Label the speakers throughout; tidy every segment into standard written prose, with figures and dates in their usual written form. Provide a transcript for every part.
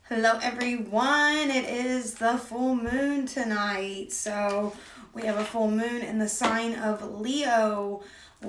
Speaker 1: Hello everyone, it is the full moon tonight. So we have a full moon in the sign of Leo.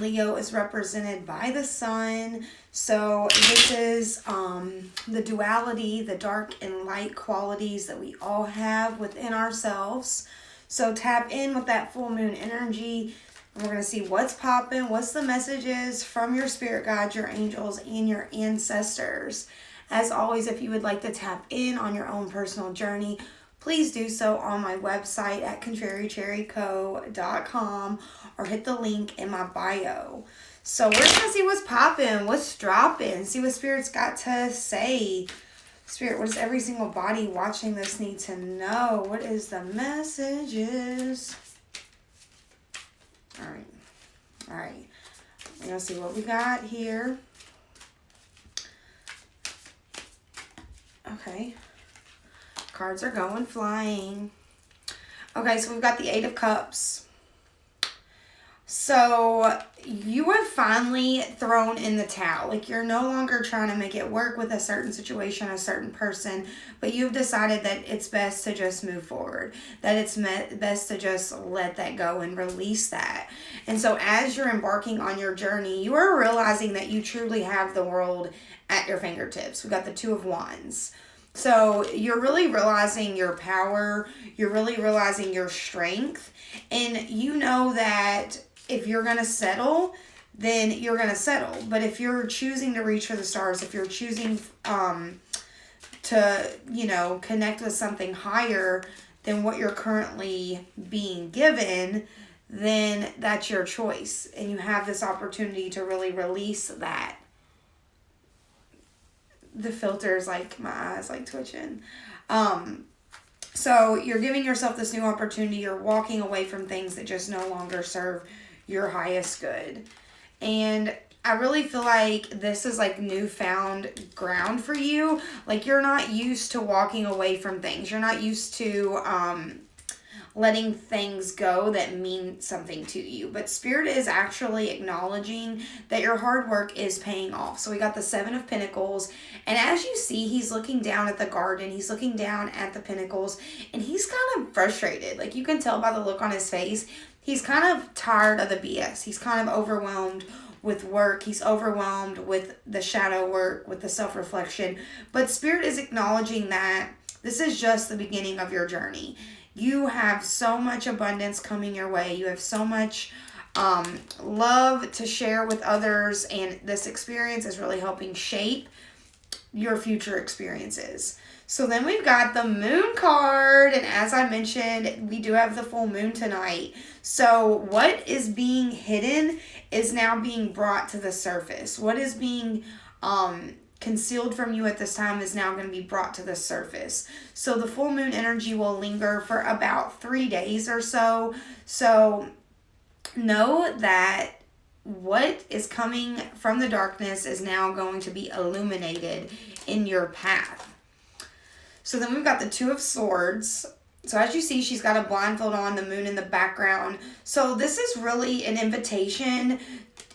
Speaker 1: Leo is represented by the sun. So this is the duality, the dark and light qualities that we all have within ourselves. So tap in with that full moon energy. And we're going to see what's popping, what's the messages from your spirit guides, your angels, and your ancestors. As always, if you would like to tap in on your own personal journey, please do so on my website at contrarycherryco.com or hit the link in my bio. So we're going to see what's popping, what's dropping, see what Spirit's got to say. Spirit, what does every single body watching this need to know? What is the messages? All right. We're going to see what we got here. Okay. Cards are going flying. Okay, so we've got the Eight of Cups. So you have finally thrown in the towel. Like, you're no longer trying to make it work with a certain situation, a certain person, but you've decided that it's best to just move forward, that it's best to just let that go and release that. And so as you're embarking on your journey, you are realizing that you truly have the world at your fingertips. We've got the Two of Wands. So you're really realizing your power, you're really realizing your strength, and you know that if you're going to settle, then you're going to settle. But if you're choosing to reach for the stars, if you're choosing to, connect with something higher than what you're currently being given, then that's your choice. And you have this opportunity to really release that. The filter's like, my eyes like twitching. So you're giving yourself this new opportunity. You're walking away from things that just no longer serve your highest good. And I really feel like this is like newfound ground for you. Like, you're not used to walking away from things. You're not used to letting things go that mean something to you. But Spirit is actually acknowledging that your hard work is paying off. So we got the Seven of Pentacles. And as you see, he's looking down at the garden. He's looking down at the pentacles. And he's kind of frustrated. Like, you can tell by the look on his face. He's kind of tired of the BS. He's kind of overwhelmed with work. He's overwhelmed with the shadow work, with the self-reflection. But Spirit is acknowledging that this is just the beginning of your journey. You have so much abundance coming your way. You have so much love to share with others. And this experience is really helping shape your future experiences. So then we've got the Moon card. And as I mentioned, we do have the full moon tonight. So what is being hidden is now being brought to the surface. What is being concealed from you at this time is now going to be brought to the surface. So the full moon energy will linger for about 3 days or so. So know that what is coming from the darkness is now going to be illuminated in your path. So then we've got the Two of Swords. So as you see, she's got a blindfold on, the moon in the background. So this is really an invitation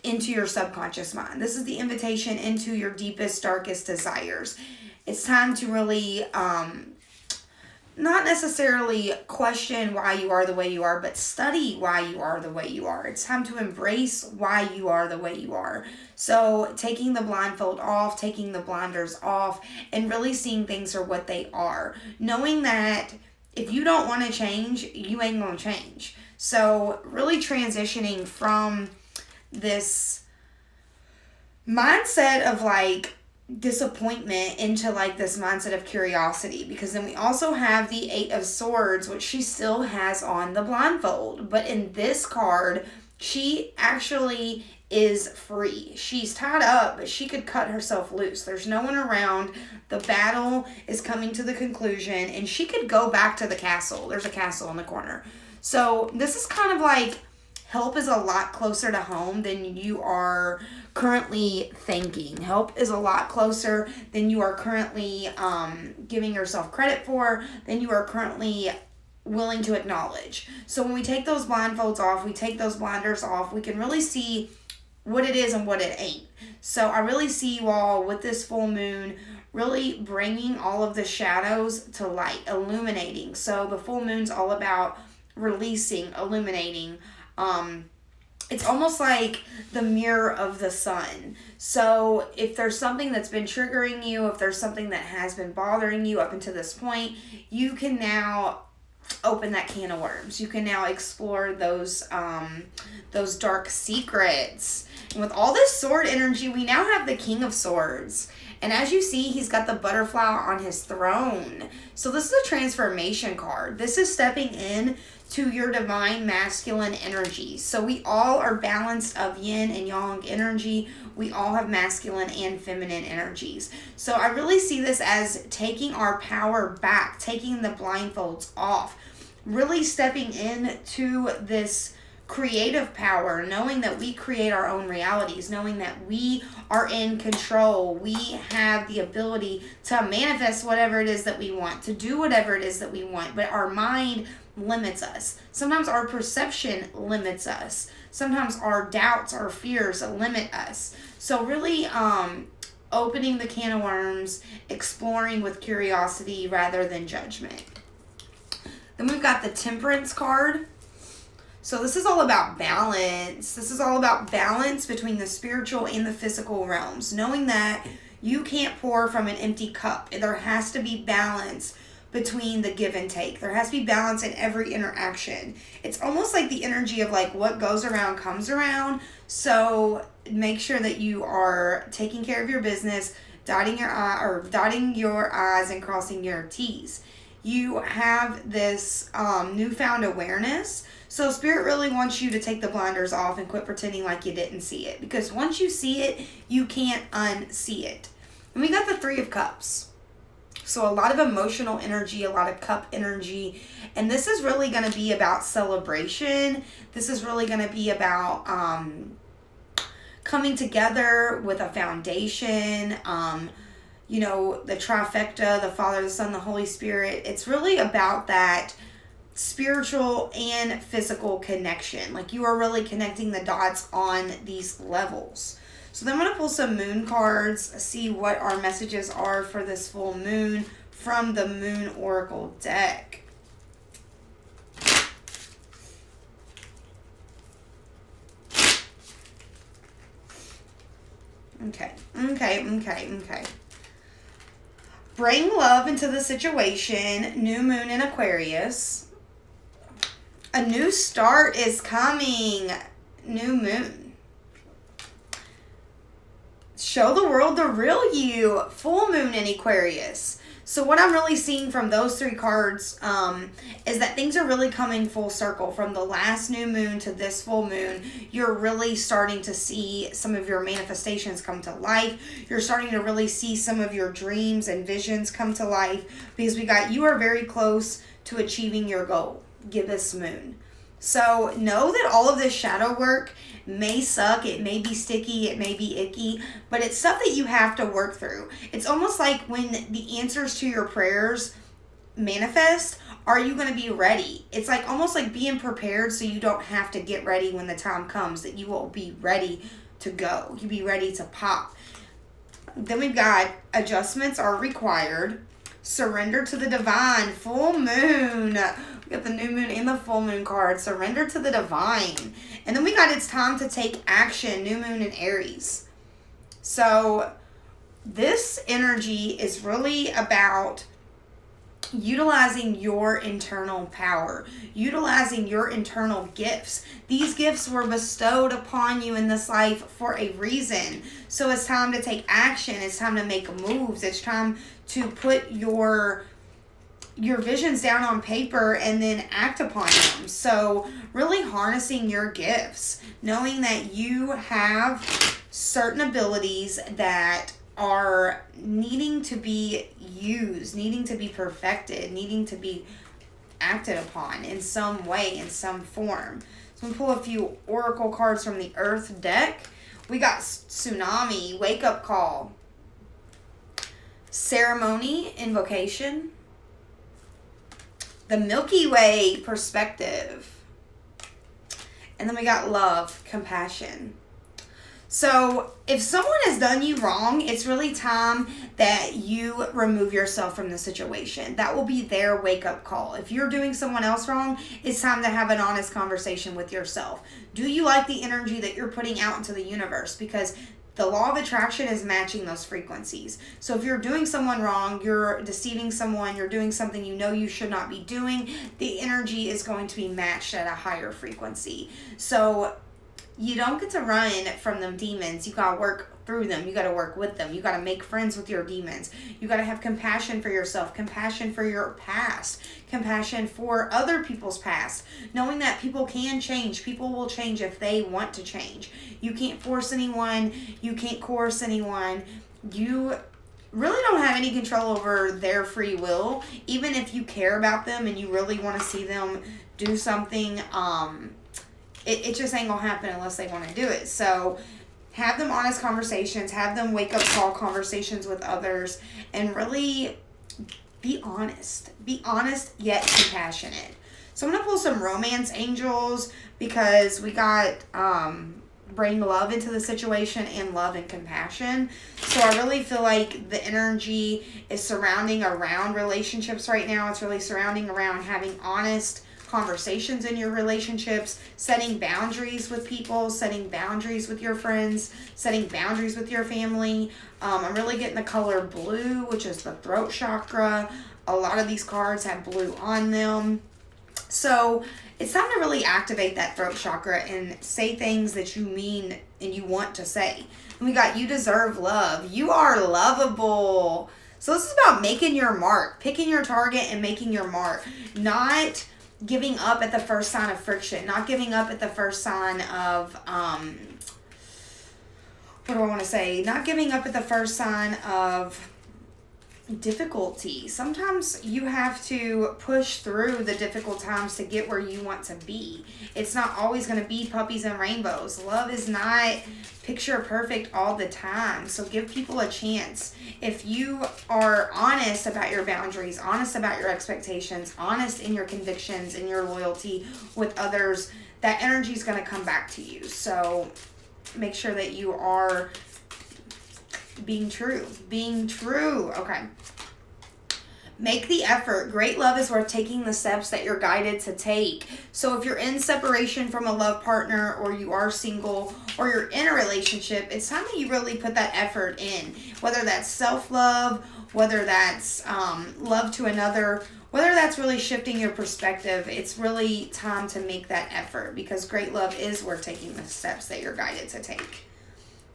Speaker 1: into your subconscious mind. This is the invitation into your deepest, darkest desires. It's time to really not necessarily question why you are the way you are, but study why you are the way you are. It's time to embrace why you are the way you are. So taking the blindfold off, taking the blinders off, and really seeing things for what they are. Knowing that if you don't want to change, you ain't going to change. So really transitioning from this mindset of like disappointment into like this mindset of curiosity, because then we also have the Eight of Swords, which she still has on the blindfold, but in this card she actually is free. She's tied up, but she could cut herself loose. There's no one around. The battle is coming to the conclusion, and she could go back to the castle. There's a castle in the corner. So this is kind of like help is a lot closer to home than you are currently thinking. Help is a lot closer than you are currently giving yourself credit for, than you are currently willing to acknowledge. So when we take those blindfolds off, we take those blinders off, we can really see what it is and what it ain't. So I really see you all with this full moon really bringing all of the shadows to light, illuminating. So the full moon's all about releasing, illuminating. It's almost like the mirror of the sun. So if there's something that's been triggering you, if there's something that has been bothering you up until this point, you can now open that can of worms. You can now explore those dark secrets. And with all this sword energy, we now have the King of Swords. And as you see, he's got the butterfly on his throne. So this is a transformation card. This is stepping in to your divine masculine energy. So we all are balanced of yin and yang energy. We all have masculine and feminine energies. So I really see this as taking our power back, taking the blindfolds off, really stepping into this creative power, knowing that we create our own realities, knowing that we are in control. We have the ability to manifest whatever it is that we want, to do whatever it is that we want, but our mind limits us. Sometimes our perception limits us. Sometimes our doubts, our fears limit us. So really opening the can of worms, exploring with curiosity rather than judgment. Then we've got the Temperance card. So this is all about balance. This is all about balance between the spiritual and the physical realms. Knowing that you can't pour from an empty cup. There has to be balance between the give and take. There has to be balance in every interaction. It's almost like the energy of like what goes around comes around. So make sure that you are taking care of your business, dotting your I's and crossing your T's. You have this newfound awareness. So Spirit really wants you to take the blinders off and quit pretending like you didn't see it. Because once you see it, you can't unsee it. And we got the Three of Cups. So a lot of emotional energy, a lot of cup energy. And this is really going to be about celebration. This is really going to be about coming together with a foundation. The trifecta, the Father, the Son, the Holy Spirit. It's really about that spiritual and physical connection. Like you are really connecting the dots on these levels. So then I'm going to pull some moon cards, see what our messages are for this full moon from the Moon Oracle deck. Okay. Bring love into the situation. New moon in Aquarius. A new start is coming. New moon. Show the world the real you. Full moon in Aquarius. So what I'm really seeing from those three cards is that things are really coming full circle. From the last new moon to this full moon, you're really starting to see some of your manifestations come to life. You're starting to really see some of your dreams and visions come to life, because you are very close to achieving your goal. Give this moon. So know that all of this shadow work may suck, it may be sticky, it may be icky, but it's stuff that you have to work through. It's almost like when the answers to your prayers manifest, are you going to be ready? It's like almost like being prepared so you don't have to get ready when the time comes, that you will be ready to go. You'll be ready to pop. Then we've got adjustments are required. Surrender to the divine. Full moon. We got the new moon and the full moon card. Surrender to the divine. And then we got it's time to take action. New moon in Aries. So this energy is really about utilizing your internal power, utilizing your internal gifts. These gifts were bestowed upon you in this life for a reason. So it's time to take action. It's time to make moves. It's time to put your visions down on paper and then act upon them. So really harnessing your gifts, knowing that you have certain abilities that are needing to be used, needing to be perfected, needing to be acted upon in some way, in some form. So I'm going to pull a few oracle cards from the Earth deck. We got Tsunami, Wake Up Call, Ceremony, Invocation, the Milky Way, Perspective, and then we got Love, Compassion. So if someone has done you wrong, it's really time that you remove yourself from the situation. That will be their wake-up call. If you're doing someone else wrong, it's time to have an honest conversation with yourself. Do you like the energy that you're putting out into the universe? Because the law of attraction is matching those frequencies. So if you're doing someone wrong, you're deceiving someone, you're doing something you know you should not be doing, the energy is going to be matched at a higher frequency. So you don't get to run from them demons. You got to work through them. You got to work with them. You got to make friends with your demons. You got to have compassion for yourself, compassion for your past, compassion for other people's past, knowing that people can change. People will change if they want to change. You can't force anyone. You can't coerce anyone. You really don't have any control over their free will. Even if you care about them and you really want to see them do something, it just ain't gonna happen unless they want to do it. So have them honest conversations, have them wake up call conversations with others, and really be honest. Be honest yet compassionate. So I'm gonna pull some romance angels because we got bring love into the situation and love and compassion. So I really feel like the energy is surrounding around relationships right now. It's really surrounding around having honest conversations in your relationships, setting boundaries with people, setting boundaries with your friends, setting boundaries with your family. I'm really getting the color blue, which is the throat chakra. A lot of these cards have blue on them. So it's time to really activate that throat chakra and say things that you mean and you want to say. And we got you deserve love. You are lovable. So this is about making your mark, picking your target and making your mark. Not giving up at the first sign of friction, not giving up at the first sign of, not giving up at the first sign of difficulty. Sometimes you have to push through the difficult times to get where you want to be. It's not always going to be puppies and rainbows. Love is not picture perfect all the time. So give people a chance. If you are honest about your boundaries, honest about your expectations, honest in your convictions and your loyalty with others, that energy is going to come back to you. So make sure that you are being true. Okay. Make the effort. Great love is worth taking the steps that you're guided to take. So if you're in separation from a love partner, or you are single, or you're in a relationship, it's time that you really put that effort in. Whether that's self-love, whether that's love to another, whether that's really shifting your perspective, it's really time to make that effort, because great love is worth taking the steps that you're guided to take.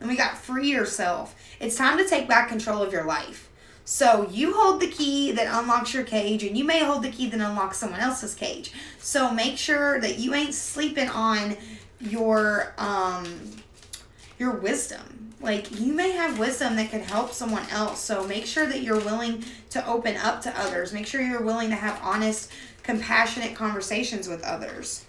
Speaker 1: And we got free yourself. It's time to take back control of your life. So you hold the key that unlocks your cage, and you may hold the key that unlocks someone else's cage. So make sure that you ain't sleeping on your wisdom. Like, you may have wisdom that could help someone else. So make sure that you're willing to open up to others. Make sure you're willing to have honest, compassionate conversations with others.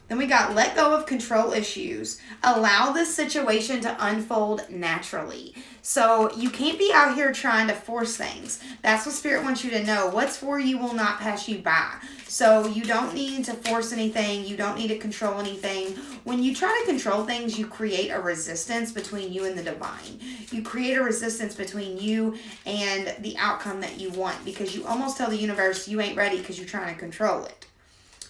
Speaker 1: Then we got let go of control issues. Allow this situation to unfold naturally. So you can't be out here trying to force things. That's what Spirit wants you to know. What's for you will not pass you by. So you don't need to force anything. You don't need to control anything. When you try to control things, you create a resistance between you and the divine. You create a resistance between you and the outcome that you want, because you almost tell the universe you ain't ready because you're trying to control it.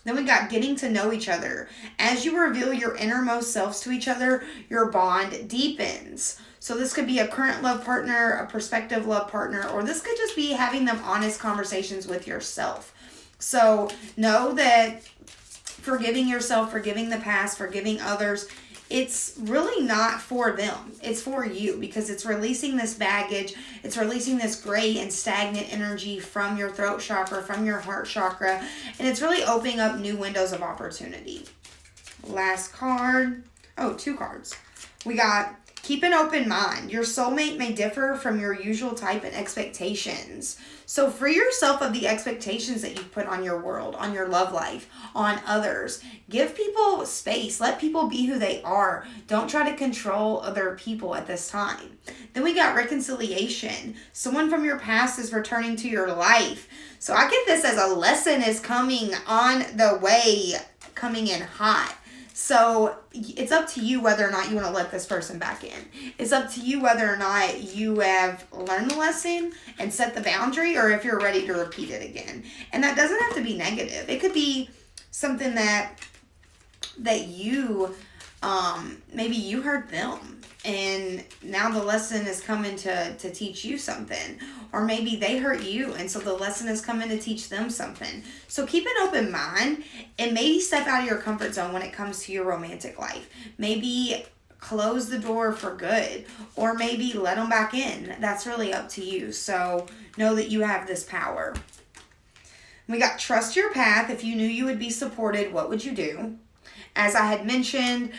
Speaker 1: Then we got getting to know each other. As you reveal your innermost selves to each other, your bond deepens. So this could be a current love partner, a prospective love partner, or this could just be having them honest conversations with yourself. So know that forgiving yourself, forgiving the past, forgiving others, it's really not for them. It's for you, because it's releasing this baggage. It's releasing this gray and stagnant energy from your throat chakra, from your heart chakra, and it's really opening up new windows of opportunity. Last card. Oh, 2 cards. We got keep an open mind. Your soulmate may differ from your usual type and expectations. So free yourself of the expectations that you've put on your world, on your love life, on others. Give people space. Let people be who they are. Don't try to control other people at this time. Then we got reconciliation. Someone from your past is returning to your life. So I get this as a lesson is coming on the way, coming in hot. So it's up to you whether or not you want to let this person back in. It's up to you whether or not you have learned the lesson and set the boundary, or if you're ready to repeat it again. And that doesn't have to be negative. It could be something that you, maybe you hurt them, and now the lesson is coming to teach you something. Or maybe they hurt you, and so the lesson is coming to teach them something. So keep an open mind, and maybe step out of your comfort zone when it comes to your romantic life. Maybe close the door for good, or maybe let them back in. That's really up to you. So know that you have this power. We got trust your path. If you knew you would be supported, what would you do? As I had mentioned,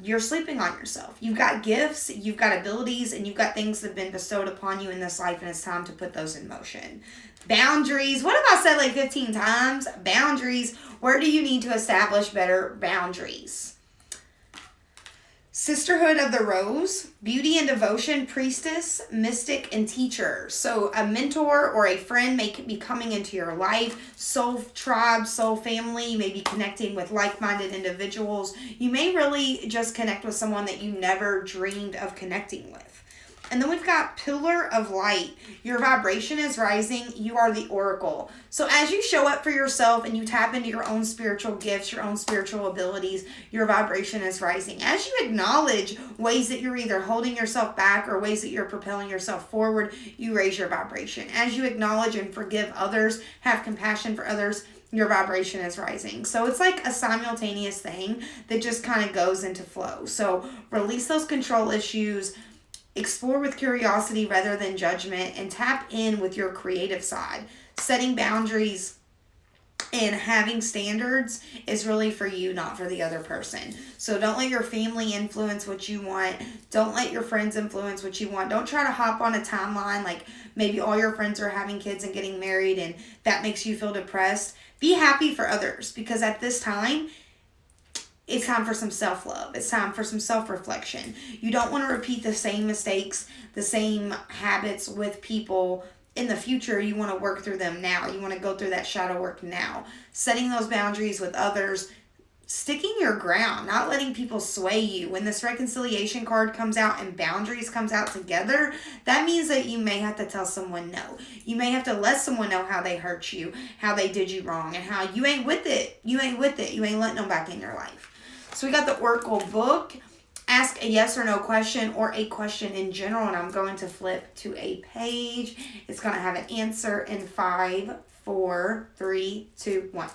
Speaker 1: you're sleeping on yourself. You've got gifts, you've got abilities, and you've got things that have been bestowed upon you in this life, and it's time to put those in motion. Boundaries. What have I said like 15 times? Boundaries. Where do you need to establish better boundaries? Sisterhood of the Rose, beauty and devotion, priestess, mystic, and teacher. So a mentor or a friend may be coming into your life. Soul tribe, soul family. You may be connecting with like-minded individuals. You may really just connect with someone that you never dreamed of connecting with. And then we've got pillar of light. Your vibration is rising. You are the oracle. So as you show up for yourself and you tap into your own spiritual gifts, your own spiritual abilities, your vibration is rising. As you acknowledge ways that you're either holding yourself back or ways that you're propelling yourself forward, you raise your vibration. As you acknowledge and forgive others, have compassion for others, your vibration is rising. So it's like a simultaneous thing that just kind of goes into flow. So release those control issues. Explore with curiosity rather than judgment, and tap in with your creative side. Setting boundaries and having standards is really for you, not for the other person. So don't let your family influence what you want. Don't let your friends influence what you want. Don't try to hop on a timeline like maybe all your friends are having kids and getting married and that makes you feel depressed. Be happy for others, because at this time, it's time for some self-love. It's time for some self-reflection. You don't want to repeat the same mistakes, the same habits with people in the future. You want to work through them now. You want to go through that shadow work now. Setting those boundaries with others, sticking your ground, not letting people sway you. When this reconciliation card comes out and boundaries comes out together, that means that you may have to tell someone no. You may have to let someone know how they hurt you, how they did you wrong, and how you ain't with it. You ain't with it. You ain't letting them back in your life. So we got the Oracle book. Ask a yes or no question, or a question in general, and I'm going to flip to a page. It's going to have an answer in 5, 4, 3, 2, 1.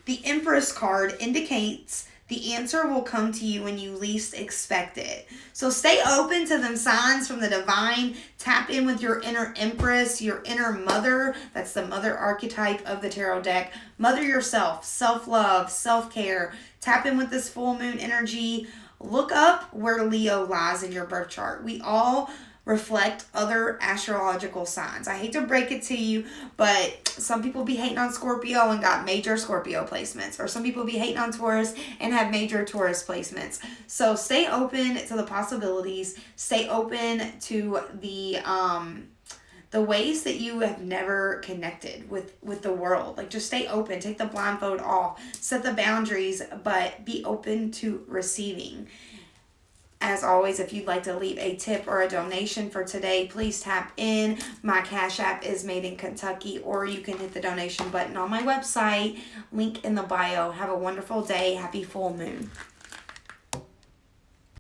Speaker 1: The Empress card indicates the answer will come to you when you least expect it. So stay open to them signs from the divine. Tap in with your inner Empress, your inner mother. That's the mother archetype of the tarot deck. Mother yourself, self-love, self-care. Tap in with this full moon energy. Look up where Leo lies in your birth chart. We all reflect other astrological signs. I hate to break it to you, but some people be hating on Scorpio and got major Scorpio placements, or some people be hating on Taurus and have major Taurus placements. So stay open to the possibilities. Stay open to the ways that you have never connected with the world. Like, just stay open. Take the blindfold off. Set the boundaries, but be open to receiving. As always, if you'd like to leave a tip or a donation for today, please tap in. My Cash App is Made in Kentucky, or you can hit the donation button on my website. Link in the bio. Have a wonderful day. Happy full moon.